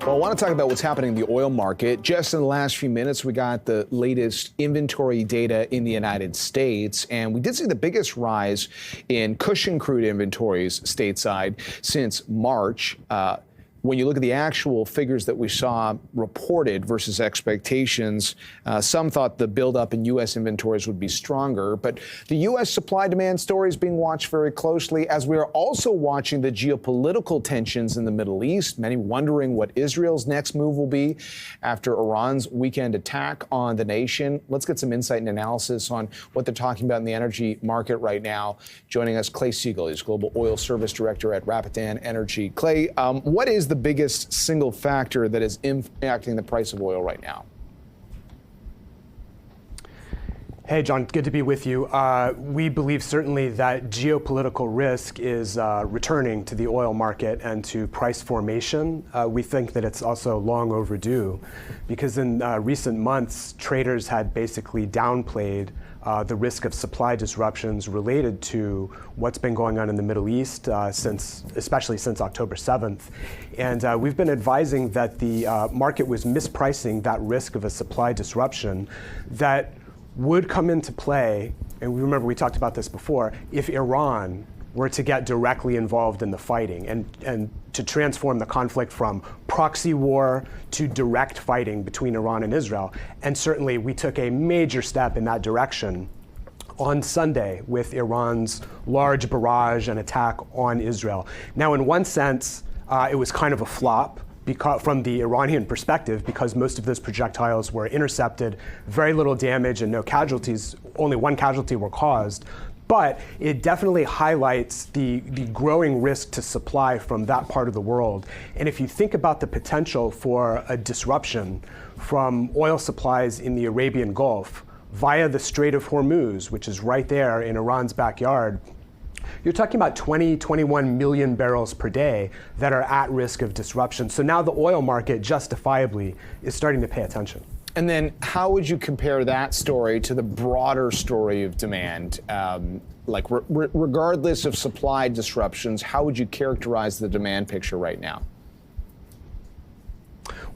Well, I want to talk about what's happening in the oil market. Just in the last few minutes, we got the latest inventory data in the United States, and we did see the biggest rise in Cushing crude inventories stateside since March. When you look at the actual figures that we saw reported versus expectations, some thought the buildup in U.S. inventories would be stronger. But the U.S. supply-demand story is being watched very closely, as we are also watching the geopolitical tensions in the Middle East, many wondering what Israel's next move will be after Iran's weekend attack on the nation. Let's get some insight and analysis on what they're talking about in the energy market right now. Joining us, Seigle, he's Global Oil Service Director at Rapidan Energy. Clay, what is the biggest single factor that is impacting the price of oil right now? Hey, John, good to be with you. We believe certainly that geopolitical risk is returning to the oil market and to price formation. We think that it's also long overdue because in recent months, traders had basically downplayed the risk of supply disruptions related to what's been going on in the Middle East especially since October 7th. And we've been advising that the market was mispricing that risk of a supply disruption that would come into play, and remember we talked about this before, if Iran were to get directly involved in the fighting and to transform the conflict from proxy war to direct fighting between Iran and Israel. And certainly we took a major step in that direction on Sunday with Iran's large barrage and attack on Israel. Now, in one sense, it was kind of a flop from the Iranian perspective, because most of those projectiles were intercepted, very little damage and no casualties, only one casualty were caused. But it definitely highlights the growing risk to supply from that part of the world. And if you think about the potential for a disruption from oil supplies in the Arabian Gulf via the Strait of Hormuz, which is right there in Iran's backyard, you're talking about 21 million barrels per day that are at risk of disruption. So now the oil market justifiably is starting to pay attention. And then how would you compare that story to the broader story of demand? Regardless of supply disruptions, how would you characterize the demand picture right now?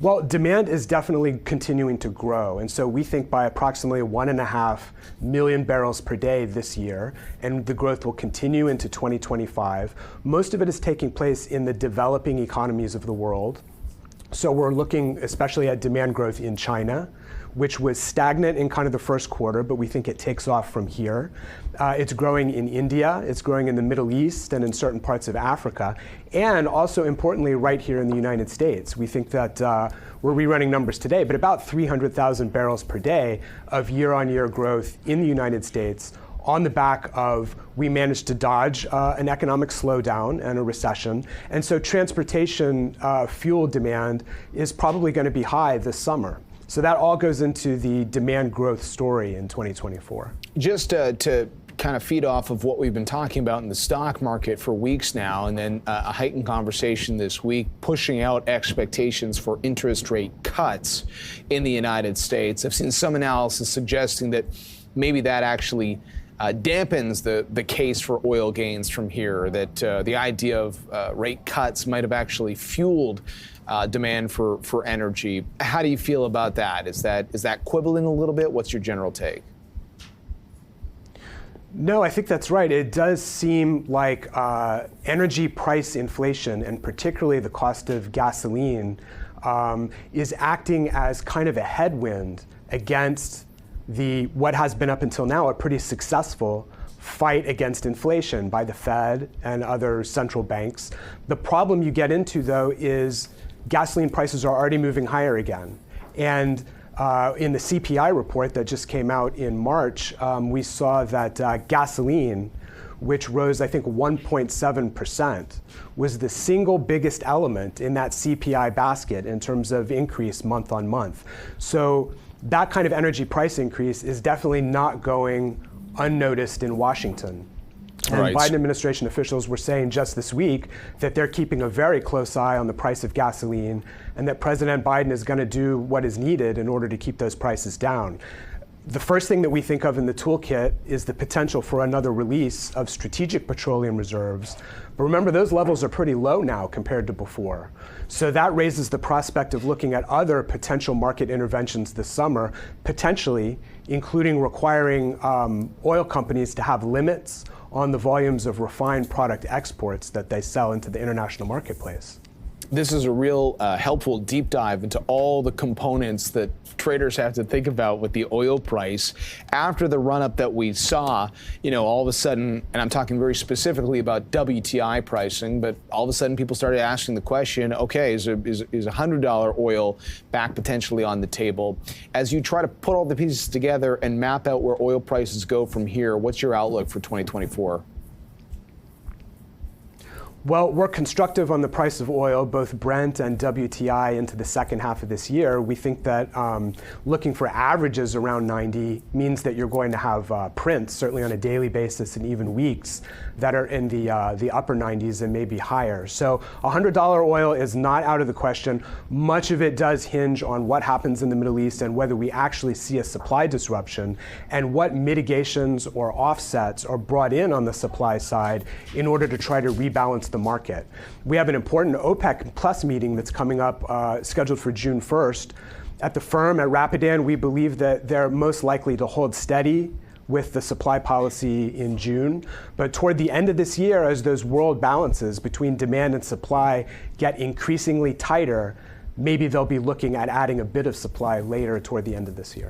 Well, demand is definitely continuing to grow. And so we think by approximately 1.5 million barrels per day this year, and the growth will continue into 2025. Most of it is taking place in the developing economies of the world. So we're looking especially at demand growth in China, which was stagnant in kind of the first quarter, but we think it takes off from here. It's growing in India, it's growing in the Middle East and in certain parts of Africa, and also importantly right here in the United States. We think that we're rerunning numbers today, but about 300,000 barrels per day of year-on-year growth in the United States on the back of we managed to dodge an economic slowdown and a recession. And so transportation fuel demand is probably going to be high this summer. So that all goes into the demand growth story in 2024. Just to kind of feed off of what we've been talking about in the stock market for weeks now, and then a heightened conversation this week pushing out expectations for interest rate cuts in the United States. I've seen some analysis suggesting that maybe that actually dampens the case for oil gains from here, that the idea of rate cuts might have actually fueled demand for energy. How do you feel about that? Is that quibbling a little bit? What's your general take? No, I think that's right. It does seem like energy price inflation, and particularly the cost of gasoline, is acting as kind of a headwind against what has been up until now a pretty successful fight against inflation by the Fed and other central banks. The problem you get into, though, is gasoline prices are already moving higher again. And in the CPI report that just came out in March, we saw that gasoline, which rose, I think, 1.7%, was the single biggest element in that CPI basket in terms of increase month on month. So that kind of energy price increase is definitely not going unnoticed in Washington. And right. Biden administration officials were saying just this week that they're keeping a very close eye on the price of gasoline, and that President Biden is going to do what is needed in order to keep those prices down. The first thing that we think of in the toolkit is the potential for another release of strategic petroleum reserves. But remember, those levels are pretty low now compared to before. So that raises the prospect of looking at other potential market interventions this summer, potentially including requiring oil companies to have limits on the volumes of refined product exports that they sell into the international marketplace. This is a real helpful deep dive into all the components that traders have to think about with the oil price. After the run-up that we saw, all of a sudden, and I'm talking very specifically about WTI pricing, but all of a sudden people started asking the question, okay, is $100 oil back potentially on the table? As you try to put all the pieces together and map out where oil prices go from here, what's your outlook for 2024? Well, we're constructive on the price of oil, both Brent and WTI, into the second half of this year. We think that looking for averages around 90 means that you're going to have prints, certainly on a daily basis and even weeks, that are in the upper 90s and maybe higher. So $100 oil is not out of the question. Much of it does hinge on what happens in the Middle East and whether we actually see a supply disruption and what mitigations or offsets are brought in on the supply side in order to try to rebalance the market. We have an important OPEC Plus meeting that's coming up, scheduled for June 1st. At the firm, at Rapidan, we believe that they're most likely to hold steady with the supply policy in June. But toward the end of this year, as those world balances between demand and supply get increasingly tighter, maybe they'll be looking at adding a bit of supply later toward the end of this year.